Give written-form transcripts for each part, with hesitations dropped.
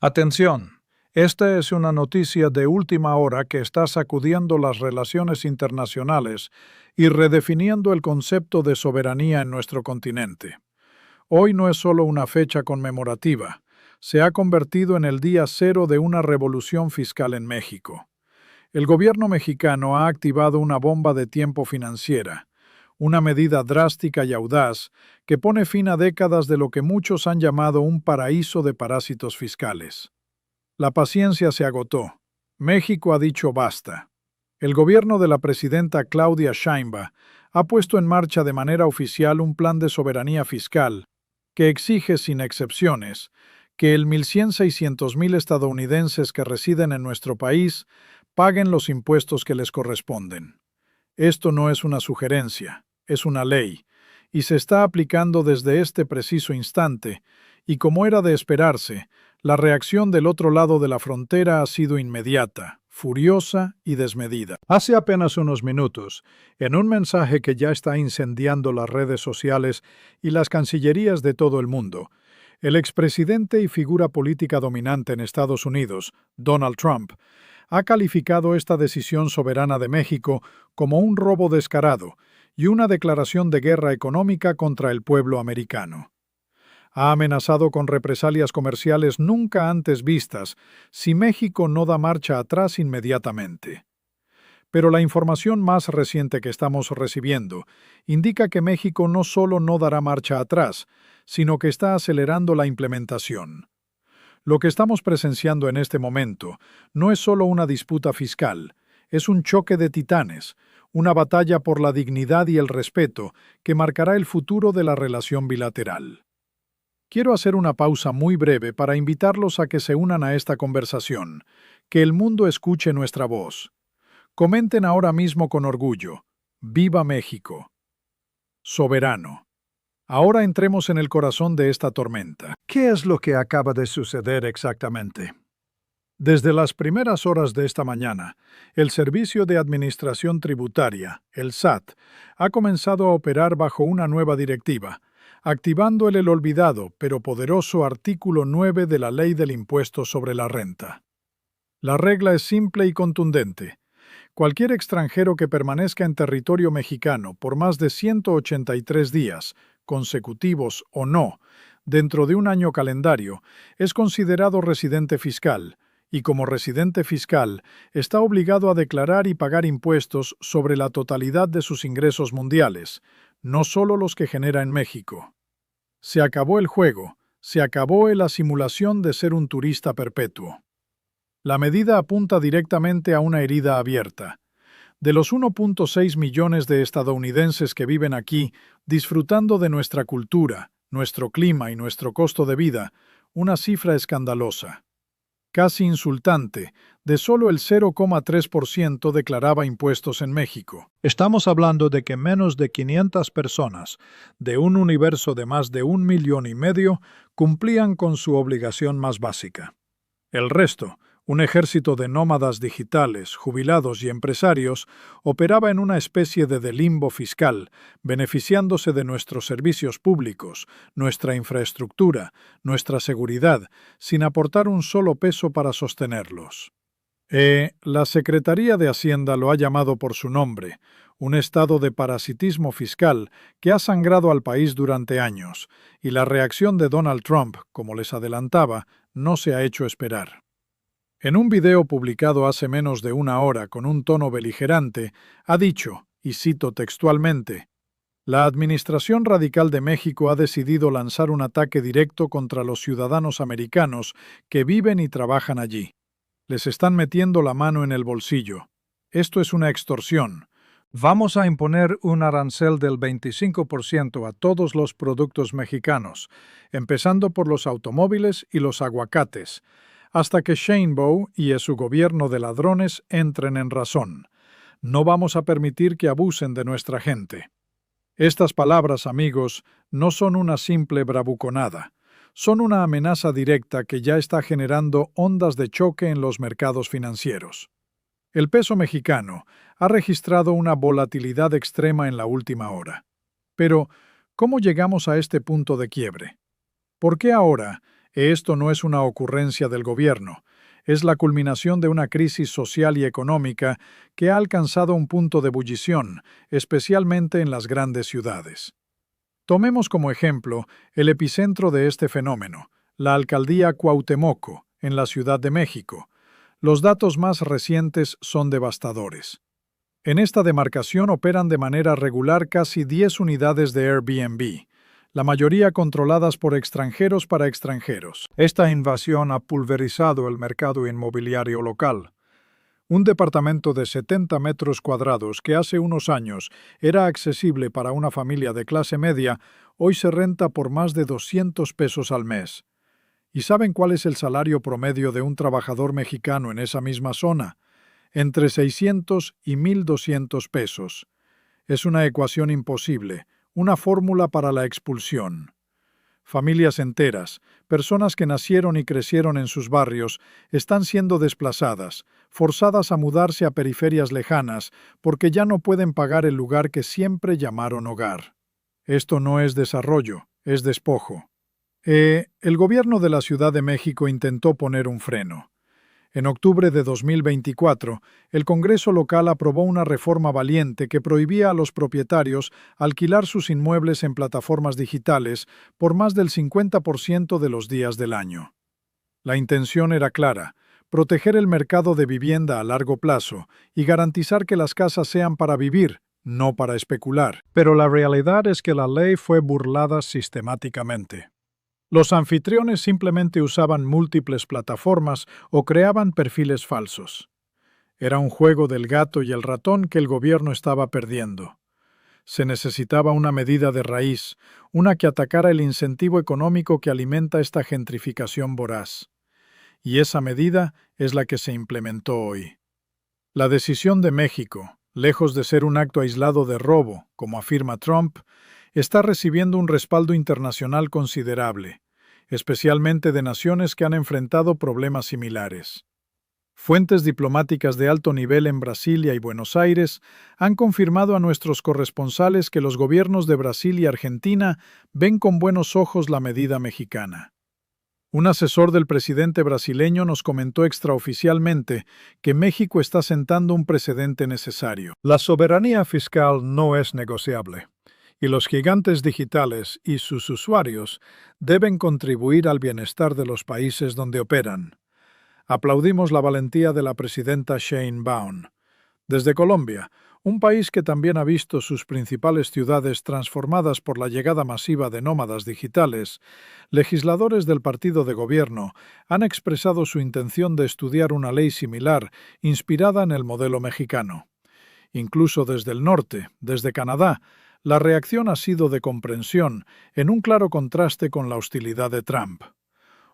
Atención, esta es una noticia de última hora que está sacudiendo las relaciones internacionales y redefiniendo el concepto de soberanía en nuestro continente. Hoy no es solo una fecha conmemorativa, se ha convertido en el día cero de una revolución fiscal en México. El gobierno mexicano ha activado una bomba de tiempo financiera, una medida drástica y audaz que pone fin a décadas de lo que muchos han llamado un paraíso de parásitos fiscales. La paciencia se agotó. México ha dicho basta. El gobierno de la presidenta Claudia Sheinbaum ha puesto en marcha de manera oficial un plan de soberanía fiscal que exige sin excepciones que el 1.100-600.000 estadounidenses que residen en nuestro país paguen los impuestos que les corresponden. Esto no es una sugerencia, es una ley, y se está aplicando desde este preciso instante, y como era de esperarse, la reacción del otro lado de la frontera ha sido inmediata, furiosa y desmedida. Hace apenas unos minutos, en un mensaje que ya está incendiando las redes sociales y las cancillerías de todo el mundo, el expresidente y figura política dominante en Estados Unidos, Donald Trump, ha calificado esta decisión soberana de México como un robo descarado y una declaración de guerra económica contra el pueblo americano. Ha amenazado con represalias comerciales nunca antes vistas si México no da marcha atrás inmediatamente. Pero la información más reciente que estamos recibiendo indica que México no solo no dará marcha atrás, sino que está acelerando la implementación. Lo que estamos presenciando en este momento no es solo una disputa fiscal, es un choque de titanes, una batalla por la dignidad y el respeto que marcará el futuro de la relación bilateral. Quiero hacer una pausa muy breve para invitarlos a que se unan a esta conversación, que el mundo escuche nuestra voz. Comenten ahora mismo con orgullo: ¡Viva México! Soberano. Ahora entremos en el corazón de esta tormenta. ¿Qué es lo que acaba de suceder exactamente? Desde las primeras horas de esta mañana, el Servicio de Administración Tributaria, el SAT, ha comenzado a operar bajo una nueva directiva, activando el olvidado pero poderoso artículo 9 de la Ley del Impuesto sobre la Renta. La regla es simple y contundente. Cualquier extranjero que permanezca en territorio mexicano por más de 183 días, consecutivos o no, dentro de un año calendario, es considerado residente fiscal, y como residente fiscal está obligado a declarar y pagar impuestos sobre la totalidad de sus ingresos mundiales, no solo los que genera en México. Se acabó el juego, se acabó la simulación de ser un turista perpetuo. La medida apunta directamente a una herida abierta. De los 1.6 millones de estadounidenses que viven aquí, disfrutando de nuestra cultura, nuestro clima y nuestro costo de vida, una cifra escandalosa, casi insultante, de solo el 0,3% declaraba impuestos en México. Estamos hablando de que menos de 500 personas, de un universo de más de 1,5 millones, cumplían con su obligación más básica. El resto, un ejército de nómadas digitales, jubilados y empresarios, operaba en una especie de limbo fiscal, beneficiándose de nuestros servicios públicos, nuestra infraestructura, nuestra seguridad, sin aportar un solo peso para sostenerlos. La Secretaría de Hacienda lo ha llamado por su nombre, un estado de parasitismo fiscal que ha sangrado al país durante años, y la reacción de Donald Trump, como les adelantaba, no se ha hecho esperar. En un video publicado hace menos de una hora con un tono beligerante, ha dicho, y cito textualmente: "La Administración Radical de México ha decidido lanzar un ataque directo contra los ciudadanos americanos que viven y trabajan allí. Les están metiendo la mano en el bolsillo. Esto es una extorsión. Vamos a imponer un arancel del 25% a todos los productos mexicanos, empezando por los automóviles y los aguacates, hasta que Sheinbaum y su gobierno de ladrones entren en razón. No vamos a permitir que abusen de nuestra gente". Estas palabras, amigos, no son una simple bravuconada. Son una amenaza directa que ya está generando ondas de choque en los mercados financieros. El peso mexicano ha registrado una volatilidad extrema en la última hora. Pero, ¿cómo llegamos a este punto de quiebre? ¿Por qué ahora, Esto no es una ocurrencia del gobierno, es la culminación de una crisis social y económica que ha alcanzado un punto de ebullición, especialmente en las grandes ciudades. Tomemos como ejemplo el epicentro de este fenómeno, la alcaldía Cuauhtémoc, en la Ciudad de México. Los datos más recientes son devastadores. En esta demarcación operan de manera regular casi 10 unidades de Airbnb, la mayoría controladas por extranjeros para extranjeros. Esta invasión ha pulverizado el mercado inmobiliario local. Un departamento de 70 metros cuadrados que hace unos años era accesible para una familia de clase media, hoy se renta por más de 200 pesos al mes. ¿Y saben cuál es el salario promedio de un trabajador mexicano en esa misma zona? Entre 600 y 1,200 pesos. Es una ecuación imposible, una fórmula para la expulsión. Familias enteras, personas que nacieron y crecieron en sus barrios, están siendo desplazadas, forzadas a mudarse a periferias lejanas, porque ya no pueden pagar el lugar que siempre llamaron hogar. Esto no es desarrollo, es despojo. El gobierno de la Ciudad de México intentó poner un freno. En octubre de 2024, el Congreso local aprobó una reforma valiente que prohibía a los propietarios alquilar sus inmuebles en plataformas digitales por más del 50% de los días del año. La intención era clara: proteger el mercado de vivienda a largo plazo y garantizar que las casas sean para vivir, no para especular. Pero la realidad es que la ley fue burlada sistemáticamente. Los anfitriones simplemente usaban múltiples plataformas o creaban perfiles falsos. Era un juego del gato y el ratón que el gobierno estaba perdiendo. Se necesitaba una medida de raíz, una que atacara el incentivo económico que alimenta esta gentrificación voraz. Y esa medida es la que se implementó hoy. La decisión de México, lejos de ser un acto aislado de robo, como afirma Trump, está recibiendo un respaldo internacional considerable, especialmente de naciones que han enfrentado problemas similares. Fuentes diplomáticas de alto nivel en Brasilia y Buenos Aires han confirmado a nuestros corresponsales que los gobiernos de Brasil y Argentina ven con buenos ojos la medida mexicana. Un asesor del presidente brasileño nos comentó extraoficialmente que México está sentando un precedente necesario. La soberanía fiscal no es negociable, y los gigantes digitales y sus usuarios deben contribuir al bienestar de los países donde operan. Aplaudimos la valentía de la presidenta Sheinbaum. Desde Colombia, un país que también ha visto sus principales ciudades transformadas por la llegada masiva de nómadas digitales, legisladores del partido de gobierno han expresado su intención de estudiar una ley similar inspirada en el modelo mexicano. Incluso desde el norte, desde Canadá, la reacción ha sido de comprensión, en un claro contraste con la hostilidad de Trump.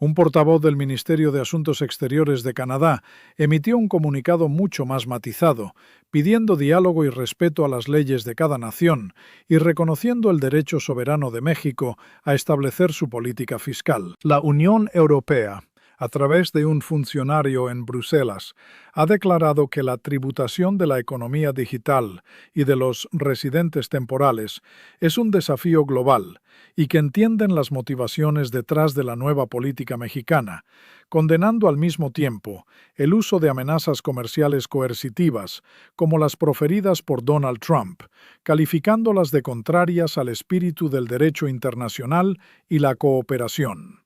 Un portavoz del Ministerio de Asuntos Exteriores de Canadá emitió un comunicado mucho más matizado, pidiendo diálogo y respeto a las leyes de cada nación y reconociendo el derecho soberano de México a establecer su política fiscal. La Unión Europea, a través de un funcionario en Bruselas, ha declarado que la tributación de la economía digital y de los residentes temporales es un desafío global y que entienden las motivaciones detrás de la nueva política mexicana, condenando al mismo tiempo el uso de amenazas comerciales coercitivas como las proferidas por Donald Trump, calificándolas de contrarias al espíritu del derecho internacional y la cooperación.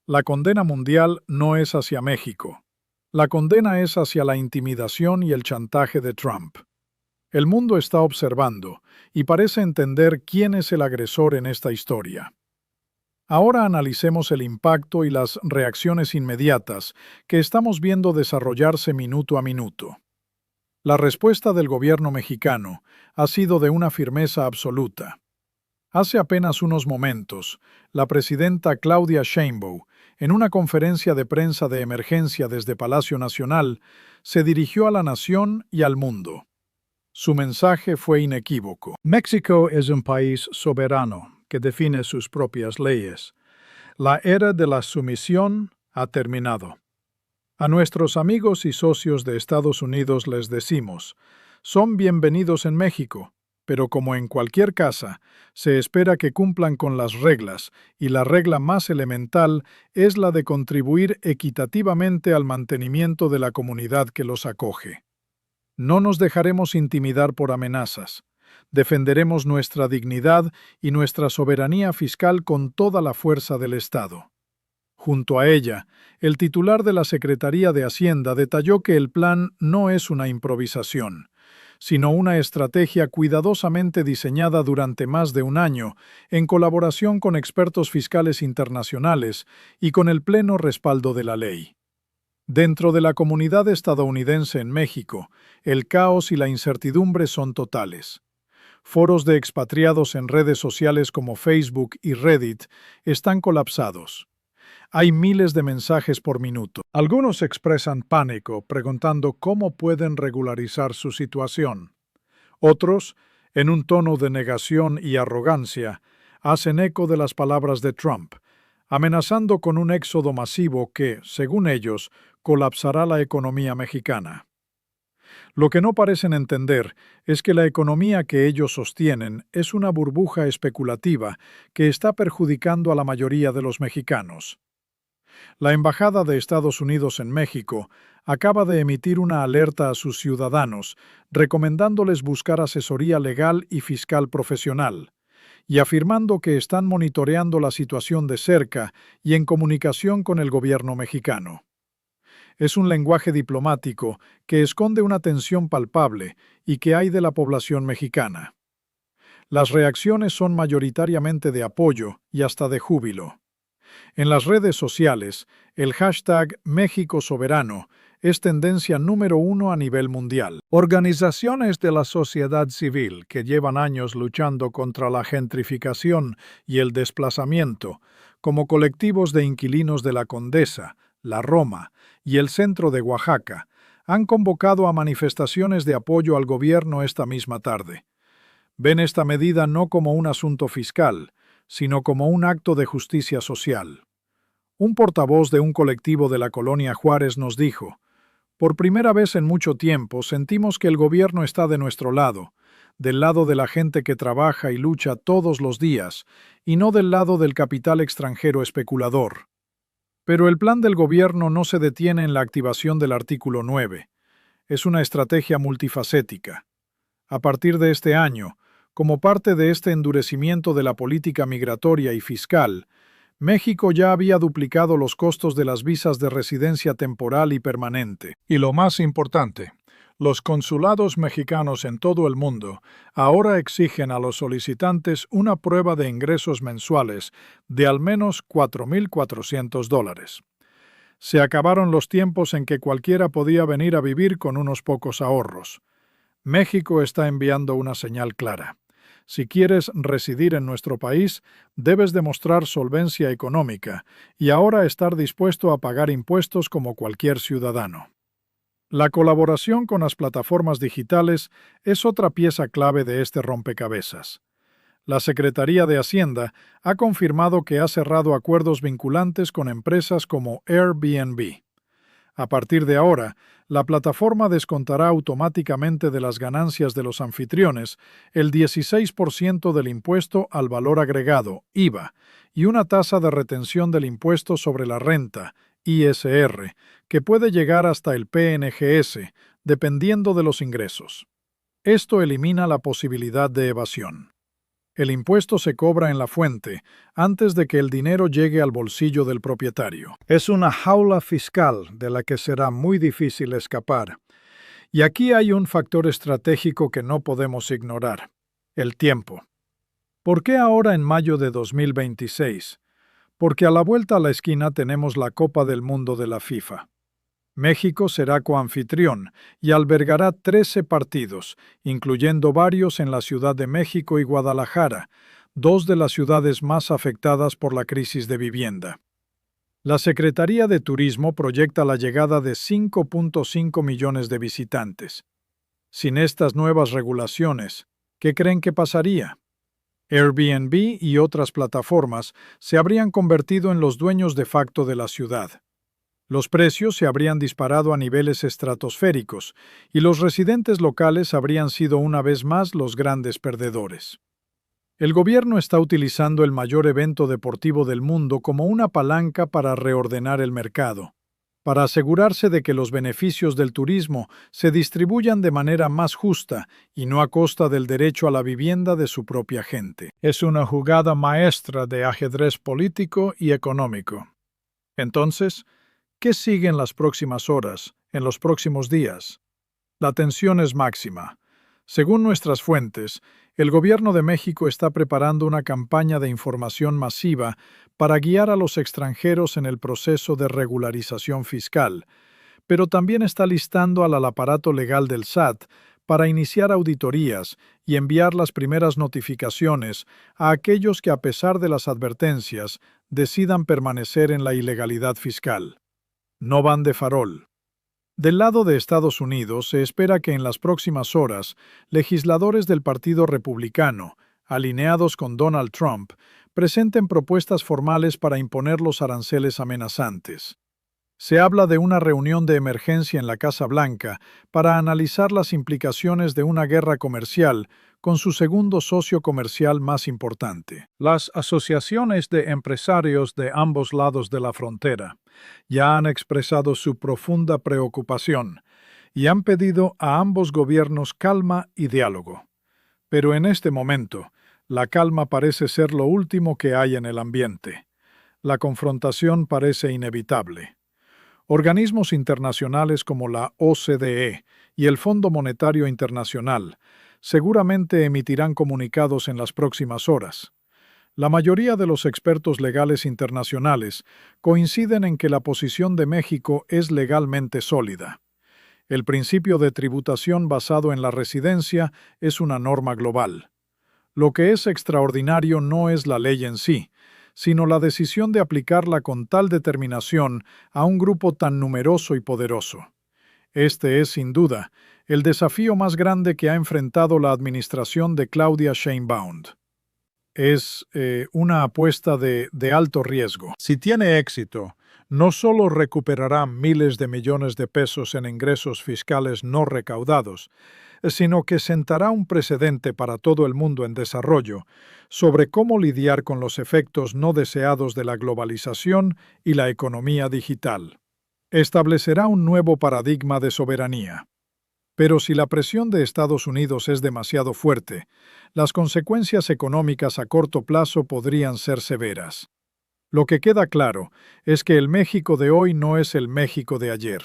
La condena mundial no es hacia México. La condena es hacia la intimidación y el chantaje de Trump. El mundo está observando y parece entender quién es el agresor en esta historia. Ahora analicemos el impacto y las reacciones inmediatas que estamos viendo desarrollarse minuto a minuto. La respuesta del gobierno mexicano ha sido de una firmeza absoluta. Hace apenas unos momentos, la presidenta Claudia Sheinbaum, en una conferencia de prensa de emergencia desde Palacio Nacional, se dirigió a la nación y al mundo. Su mensaje fue inequívoco. México es un país soberano que define sus propias leyes. La era de la sumisión ha terminado. A nuestros amigos y socios de Estados Unidos les decimos: son bienvenidos en México, Pero como en cualquier casa, se espera que cumplan con las reglas, y la regla más elemental es la de contribuir equitativamente al mantenimiento de la comunidad que los acoge. No nos dejaremos intimidar por amenazas. Defenderemos nuestra dignidad y nuestra soberanía fiscal con toda la fuerza del Estado. Junto a ella, el titular de la Secretaría de Hacienda detalló que el plan no es una improvisación, sino una estrategia cuidadosamente diseñada durante más de un año, en colaboración con expertos fiscales internacionales y con el pleno respaldo de la ley. Dentro de la comunidad estadounidense en México, el caos y la incertidumbre son totales. Foros de expatriados en redes sociales como Facebook y Reddit están colapsados. Hay miles de mensajes por minuto. Algunos expresan pánico preguntando cómo pueden regularizar su situación. Otros, en un tono de negación y arrogancia, hacen eco de las palabras de Trump, amenazando con un éxodo masivo que, según ellos, colapsará la economía mexicana. Lo que no parecen entender es que la economía que ellos sostienen es una burbuja especulativa que está perjudicando a la mayoría de los mexicanos. La Embajada de Estados Unidos en México acaba de emitir una alerta a sus ciudadanos, recomendándoles buscar asesoría legal y fiscal profesional, y afirmando que están monitoreando la situación de cerca y en comunicación con el gobierno mexicano. Es un lenguaje diplomático que esconde una tensión palpable y que hay de la población mexicana. Las reacciones son mayoritariamente de apoyo y hasta de júbilo. En las redes sociales, el hashtag México Soberano es tendencia número 1 a nivel mundial. Organizaciones de la sociedad civil que llevan años luchando contra la gentrificación y el desplazamiento, como colectivos de inquilinos de la Condesa, la Roma y el centro de Oaxaca, han convocado a manifestaciones de apoyo al gobierno esta misma tarde. Ven esta medida no como un asunto fiscal, sino como un acto de justicia social. Un portavoz de un colectivo de la Colonia Juárez nos dijo: "Por primera vez en mucho tiempo sentimos que el gobierno está de nuestro lado, del lado de la gente que trabaja y lucha todos los días, y no del lado del capital extranjero especulador". Pero el plan del gobierno no se detiene en la activación del artículo 9. Es una estrategia multifacética. A partir de este año, como parte de este endurecimiento de la política migratoria y fiscal, México ya había duplicado los costos de las visas de residencia temporal y permanente. Y lo más importante, los consulados mexicanos en todo el mundo ahora exigen a los solicitantes una prueba de ingresos mensuales de al menos $4,400. Se acabaron los tiempos en que cualquiera podía venir a vivir con unos pocos ahorros. México está enviando una señal clara. Si quieres residir en nuestro país, debes demostrar solvencia económica y ahora estar dispuesto a pagar impuestos como cualquier ciudadano. La colaboración con las plataformas digitales es otra pieza clave de este rompecabezas. La Secretaría de Hacienda ha confirmado que ha cerrado acuerdos vinculantes con empresas como Airbnb. A partir de ahora, la plataforma descontará automáticamente de las ganancias de los anfitriones el 16% del impuesto al valor agregado, IVA, y una tasa de retención del impuesto sobre la renta, ISR, que puede llegar hasta el PNGS, dependiendo de los ingresos. Esto elimina la posibilidad de evasión. El impuesto se cobra en la fuente antes de que el dinero llegue al bolsillo del propietario. Es una jaula fiscal de la que será muy difícil escapar. Y aquí hay un factor estratégico que no podemos ignorar: el tiempo. ¿Por qué ahora en mayo de 2026? Porque a la vuelta a la esquina tenemos la Copa del Mundo de la FIFA. México será coanfitrión y albergará 13 partidos, incluyendo varios en la Ciudad de México y Guadalajara, dos de las ciudades más afectadas por la crisis de vivienda. La Secretaría de Turismo proyecta la llegada de 5.5 millones de visitantes. Sin estas nuevas regulaciones, ¿qué creen que pasaría? Airbnb y otras plataformas se habrían convertido en los dueños de facto de la ciudad. Los precios se habrían disparado a niveles estratosféricos y los residentes locales habrían sido una vez más los grandes perdedores. El gobierno está utilizando el mayor evento deportivo del mundo como una palanca para reordenar el mercado, para asegurarse de que los beneficios del turismo se distribuyan de manera más justa y no a costa del derecho a la vivienda de su propia gente. Es una jugada maestra de ajedrez político y económico. Entonces, ¿qué sigue en las próximas horas, en los próximos días? La tensión es máxima. Según nuestras fuentes, el Gobierno de México está preparando una campaña de información masiva para guiar a los extranjeros en el proceso de regularización fiscal, pero también está listando al aparato legal del SAT para iniciar auditorías y enviar las primeras notificaciones a aquellos que, a pesar de las advertencias, decidan permanecer en la ilegalidad fiscal. No van de farol. Del lado de Estados Unidos, se espera que en las próximas horas, legisladores del Partido Republicano, alineados con Donald Trump, presenten propuestas formales para imponer los aranceles amenazantes. Se habla de una reunión de emergencia en la Casa Blanca para analizar las implicaciones de una guerra comercial con su segundo socio comercial más importante. Las asociaciones de empresarios de ambos lados de la frontera ya han expresado su profunda preocupación y han pedido a ambos gobiernos calma y diálogo. Pero en este momento, la calma parece ser lo último que hay en el ambiente. La confrontación parece inevitable. Organismos internacionales como la OCDE y el Fondo Monetario Internacional seguramente emitirán comunicados en las próximas horas. La mayoría de los expertos legales internacionales coinciden en que la posición de México es legalmente sólida. El principio de tributación basado en la residencia es una norma global. Lo que es extraordinario no es la ley en sí, sino la decisión de aplicarla con tal determinación a un grupo tan numeroso y poderoso. Este es, sin duda, el desafío más grande que ha enfrentado la administración de Claudia Sheinbaum. Es una apuesta de alto riesgo. Si tiene éxito, no solo recuperará miles de millones de pesos en ingresos fiscales no recaudados, sino que sentará un precedente para todo el mundo en desarrollo sobre cómo lidiar con los efectos no deseados de la globalización y la economía digital. Establecerá un nuevo paradigma de soberanía. Pero si la presión de Estados Unidos es demasiado fuerte, las consecuencias económicas a corto plazo podrían ser severas. Lo que queda claro es que el México de hoy no es el México de ayer.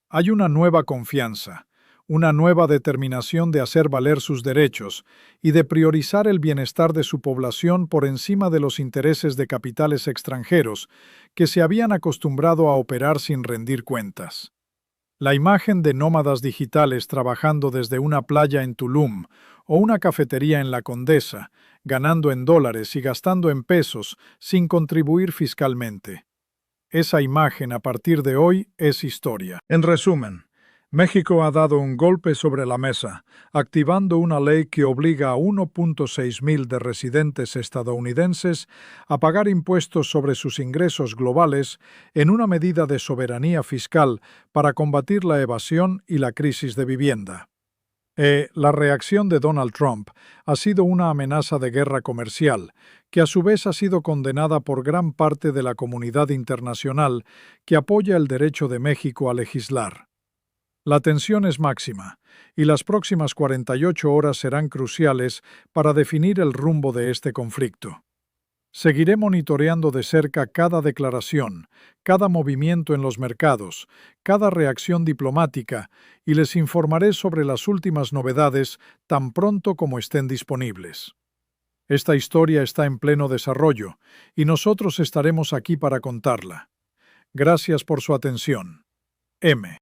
Hay una nueva confianza, una nueva determinación de hacer valer sus derechos y de priorizar el bienestar de su población por encima de los intereses de capitales extranjeros que se habían acostumbrado a operar sin rendir cuentas. La imagen de nómadas digitales trabajando desde una playa en Tulum o una cafetería en La Condesa, ganando en dólares y gastando en pesos sin contribuir fiscalmente. Esa imagen a partir de hoy es historia. En resumen, México ha dado un golpe sobre la mesa, activando una ley que obliga a 1.6 mil de residentes estadounidenses a pagar impuestos sobre sus ingresos globales en una medida de soberanía fiscal para combatir la evasión y la crisis de vivienda. La reacción de Donald Trump ha sido una amenaza de guerra comercial, que a su vez ha sido condenada por gran parte de la comunidad internacional que apoya el derecho de México a legislar. La tensión es máxima, y las próximas 48 horas serán cruciales para definir el rumbo de este conflicto. Seguiré monitoreando de cerca cada declaración, cada movimiento en los mercados, cada reacción diplomática, y les informaré sobre las últimas novedades tan pronto como estén disponibles. Esta historia está en pleno desarrollo, y nosotros estaremos aquí para contarla. Gracias por su atención. M.